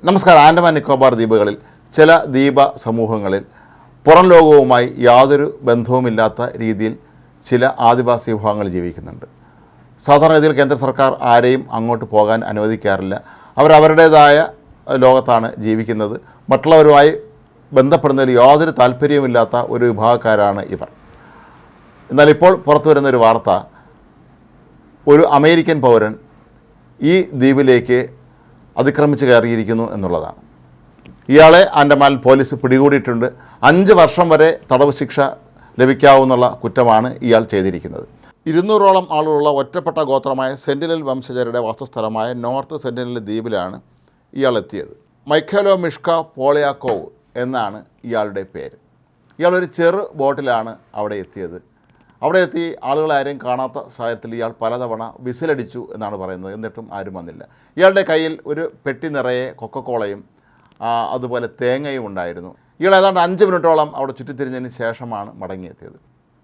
നമസ്കാരം. ആൻഡമാൻ നിക്കോബാർ ദ്വീപുകളിൽ ചില ദ്വീപ സമൂഹങ്ങളിൽ പുറം ലോകവുമായി യാതൊരു ബന്ധവുമില്ലാത്ത രീതിയിൽ ചില ആദിവാസി വിഭാഗങ്ങൾ ജീവിക്കുന്നുണ്ട്. സാധാരണഗതിയിൽ കേന്ദ്ര സർക്കാർ ആരെയും അങ്ങോട്ട് പോകാൻ അനുവദിക്കാറില്ല. അവരവരുടേതായ ലോകത്താണ് ജീവിക്കുന്നത്. മറ്റുള്ളവരുമായി ബന്ധപ്പെടുന്നതിൽ യാതൊരു താല്പര്യവുമില്ലാത്ത ഒരു വിഭാഗക്കാരാണ് ഇവർ. എന്നാൽ ഇപ്പോൾ പുറത്തു വരുന്നൊരു വാർത്ത, ഒരു അമേരിക്കൻ പൗരൻ ഈ ദ്വീപിലേക്ക് അതിക്രമിച്ച് കയറിയിരിക്കുന്നു എന്നുള്ളതാണ്. ഇയാളെ ആൻഡമാൻ പോലീസ് പിടികൂടിയിട്ടുണ്ട്. 5 വർഷം വരെ തടവ് ശിക്ഷ ലഭിക്കാവുന്ന കുറ്റമാണ് ഇയാൾ ചെയ്തിരിക്കുന്നത്. 200ഓളം ആളുകളുള്ള ഒറ്റപ്പെട്ട ഗോത്രമായ സെൻറ്റിനൽ വംശജരുടെ വാസസ്ഥലമായ നോർത്ത് സെൻറ്റിനൽ ദ്വീപിലാണ് ഇയാൾ എത്തിയത്. മൈഖേലോ മിഷ്ക പോളിയാക്കോവ് എന്നാണ് ഇയാളുടെ പേര്. ഇയാളൊരു ചെറു ബോട്ടിലാണ് അവിടെ എത്തിയത്. അവിടെ എത്തി ആളുകളാരും കാണാത്ത സാഹചര്യത്തിൽ ഇയാൾ പലതവണ വിസിലടിച്ചു എന്നാണ് പറയുന്നത്. എന്നിട്ടും ആരും വന്നില്ല. ഇയാളുടെ കയ്യിൽ ഒരു പെട്ടി നിറയെ കൊക്കക്കോളയും അതുപോലെ തേങ്ങയും ഉണ്ടായിരുന്നു. ഇയാൾ ഏതാണ്ട് 5 മിനിറ്റോളം അവിടെ ചുറ്റിത്തിരിഞ്ഞതിന് ശേഷമാണ് മടങ്ങിയെത്തിയത്.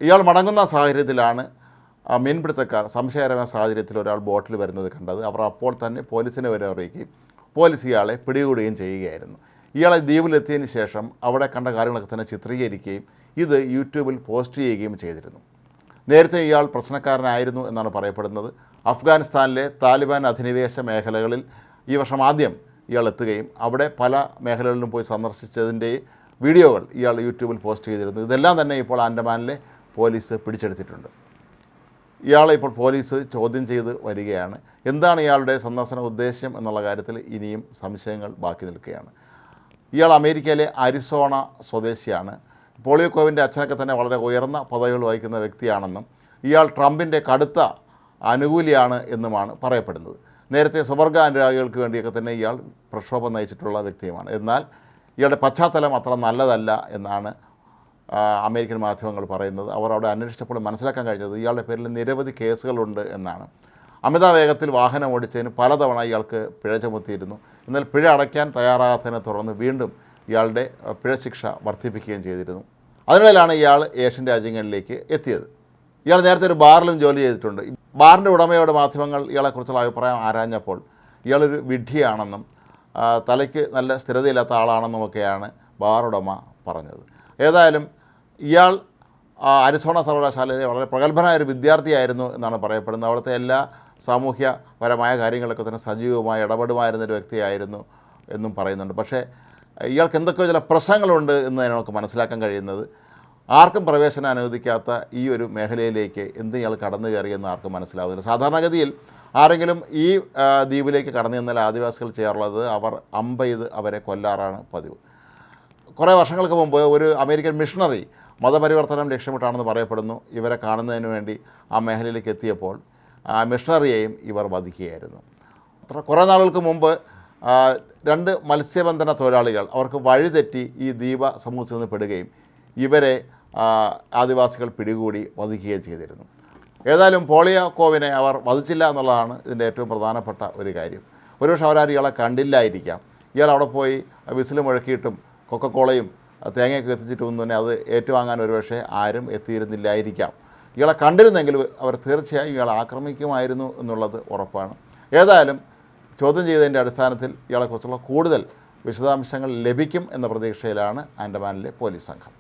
ഇയാൾ മടങ്ങുന്ന സാഹചര്യത്തിലാണ് മീൻപിടുത്തക്കാർ സംശയകരമായ സാഹചര്യത്തിൽ ഒരാൾ ബോട്ടിൽ വരുന്നത് കണ്ടത്. അവർ അപ്പോൾ തന്നെ പോലീസിനെ വരെ അറിയിക്കുകയും പോലീസ് ഇയാളെ പിടികൂടുകയും ചെയ്യുകയായിരുന്നു. ഇയാളെ ദ്വീപിലെത്തിയതിന് ശേഷം അവിടെ കണ്ട കാര്യങ്ങളൊക്കെ തന്നെ ചിത്രീകരിക്കുകയും ഇത് യൂട്യൂബിൽ പോസ്റ്റ് ചെയ്യുകയും ചെയ്തിരുന്നു. നേരത്തെ ഇയാൾ പ്രശ്നക്കാരനായിരുന്നു എന്നാണ് പറയപ്പെടുന്നത്. അഫ്ഗാനിസ്ഥാനിലെ താലിബാൻ അധിനിവേശ മേഖലകളിൽ ഈ വർഷം ആദ്യം ഇയാൾ എത്തുകയും അവിടെ പല മേഖലകളിലും പോയി സന്ദർശിച്ചതിൻ്റെ വീഡിയോകൾ ഇയാൾ യൂട്യൂബിൽ പോസ്റ്റ് ചെയ്തിരുന്നു. ഇതെല്ലാം തന്നെ ഇപ്പോൾ ആൻഡമാനിലെ പോലീസ് പിടിച്ചെടുത്തിട്ടുണ്ട്. ഇയാളെ ഇപ്പോൾ പോലീസ് ചോദ്യം ചെയ്ത് വരികയാണ്. എന്താണ് ഇയാളുടെ സന്ദർശന ഉദ്ദേശ്യം എന്നുള്ള കാര്യത്തിൽ ഇനിയും സംശയങ്ങൾ ബാക്കി നിൽക്കുകയാണ്. ഇയാൾ അമേരിക്കയിലെ അരിസോണ സ്വദേശിയാണ്. പോളിയോക്കോവിൻ്റെ അച്ഛനൊക്കെ തന്നെ വളരെ ഉയർന്ന പദവികൾ വഹിക്കുന്ന വ്യക്തിയാണെന്നും ഇയാൾ ട്രംപിൻ്റെ കടുത്ത അനുകൂലിയാണ് എന്നുമാണ് പറയപ്പെടുന്നത്. നേരത്തെ സ്വവർഗ അനുരാഗികൾക്ക് വേണ്ടിയൊക്കെ തന്നെ ഇയാൾ പ്രക്ഷോഭം നയിച്ചിട്ടുള്ള വ്യക്തിയുമാണ്. എന്നാൽ ഇയാളുടെ പശ്ചാത്തലം അത്ര നല്ലതല്ല എന്നാണ് അമേരിക്കൻ മാധ്യമങ്ങൾ പറയുന്നത്. അവർ അവിടെ അന്വേഷിച്ചപ്പോൾ മനസ്സിലാക്കാൻ കഴിഞ്ഞത് ഇയാളുടെ പേരിൽ നിരവധി കേസുകളുണ്ട് എന്നാണ്. അമിത വേഗത്തിൽ വാഹനം ഓടിച്ചതിന് പലതവണ ഇയാൾക്ക് പിഴ ചുമത്തിയിരുന്നു. എന്നാൽ പിഴ അടയ്ക്കാൻ തയ്യാറാകാത്തതിനെ തുടർന്ന് വീണ്ടും ഇയാളുടെ പിഴ ശിക്ഷ വർദ്ധിപ്പിക്കുകയും ചെയ്തിരുന്നു. അതിനിടയിലാണ് ഇയാൾ ഏഷ്യൻ രാജ്യങ്ങളിലേക്ക് എത്തിയത്. ഇയാൾ നേരത്തെ ഒരു ബാറിലും ജോലി ചെയ്തിട്ടുണ്ട്. ബാറിൻ്റെ ഉടമയോട് മാധ്യമങ്ങൾ ഇയാളെക്കുറിച്ചുള്ള അഭിപ്രായം ആരാഞ്ഞപ്പോൾ ഇയാളൊരു വിഡ്ഢിയാണെന്നും തലയ്ക്ക് നല്ല സ്ഥിരതയില്ലാത്ത ആളാണെന്നുമൊക്കെയാണ് ബാർ ഉടമ പറഞ്ഞത്. ഏതായാലും ഇയാൾ അരിസോണ സർവകലാശാലയിലെ വളരെ പ്രഗത്ഭനായ ഒരു വിദ്യാർത്ഥിയായിരുന്നു എന്നാണ് പറയപ്പെടുന്നത്. അവിടുത്തെ എല്ലാ സാമൂഹ്യപരമായ കാര്യങ്ങളൊക്കെ തന്നെ സജീവമായി ഇടപെടുമായിരുന്നൊരു വ്യക്തിയായിരുന്നു എന്നും പറയുന്നുണ്ട്. പക്ഷേ ഇയാൾക്ക് എന്തൊക്കെയോ ചില പ്രശ്നങ്ങളുണ്ട് എന്ന് നമുക്ക് മനസ്സിലാക്കാൻ കഴിയുന്നത്. ആർക്കും പ്രവേശനം അനുവദിക്കാത്ത ഈ ഒരു മേഖലയിലേക്ക് എന്ത് ഇയാൾ കടന്നു കയറിയെന്ന് ആർക്കും മനസ്സിലാവുന്നില്ല. സാധാരണഗതിയിൽ ആരെങ്കിലും ഈ ദ്വീപിലേക്ക് കടന്നു ചെന്നാൽ ആദിവാസികൾ ചെയ്യാറുള്ളത് അവർ അമ്പെയ്ത് അവരെ കൊല്ലാറാണ് പതിവ്. കുറേ വർഷങ്ങൾക്ക് മുമ്പ് ഒരു അമേരിക്കൻ മിഷണറി മതപരിവർത്തനം ലക്ഷ്യമിട്ടാണെന്ന് പറയപ്പെടുന്നു. ഇവരെ കാണുന്നതിന് വേണ്ടി ആ മേഖലയിലേക്ക് എത്തിയപ്പോൾ ആ മിഷണറിയെയും ഇവർ വധിക്കുകയായിരുന്നു. കുറേ നാളുകൾക്ക് മുമ്പ് 2 മത്സ്യബന്ധന തൊഴിലാളികൾ അവർക്ക് വഴിതെറ്റി ഈ ദ്വീപ സമൂഹത്തിൽ നിന്ന് പെടുകയും ഇവരെ ആദിവാസികൾ പിടികൂടി വധിക്കുകയും ചെയ്തിരുന്നു. ഏതായാലും പോളിയാക്കോവിനെ അവർ വധിച്ചില്ല എന്നുള്ളതാണ് ഇതിൻ്റെ ഏറ്റവും പ്രധാനപ്പെട്ട ഒരു കാര്യം. ഒരുപക്ഷെ അവരാരും ഇയാളെ കണ്ടില്ലായിരിക്കാം. ഇയാൾ അവിടെ പോയി വിസിൽ മുഴക്കിയിട്ടും കൊക്കക്കോളയും തേങ്ങയൊക്കെ എത്തിച്ചിട്ടും തന്നെ അത് ഏറ്റുവാങ്ങാൻ ഒരുപക്ഷെ ആരും എത്തിയിരുന്നില്ലായിരിക്കാം. ഇയാളെ കണ്ടിരുന്നെങ്കിൽ അവർ തീർച്ചയായും ഇയാളെ ആക്രമിക്കുമായിരുന്നു എന്നുള്ളത് ഉറപ്പാണ്. ഏതായാലും ചോദ്യം ചെയ്തതിൻ്റെ അടിസ്ഥാനത്തിൽ ഇയാളെക്കുറിച്ചുള്ള കൂടുതൽ വിശദാംശങ്ങൾ ലഭിക്കും എന്ന പ്രതീക്ഷയിലാണ് ആൻഡമാനിലെ പോലീസ് സംഘം.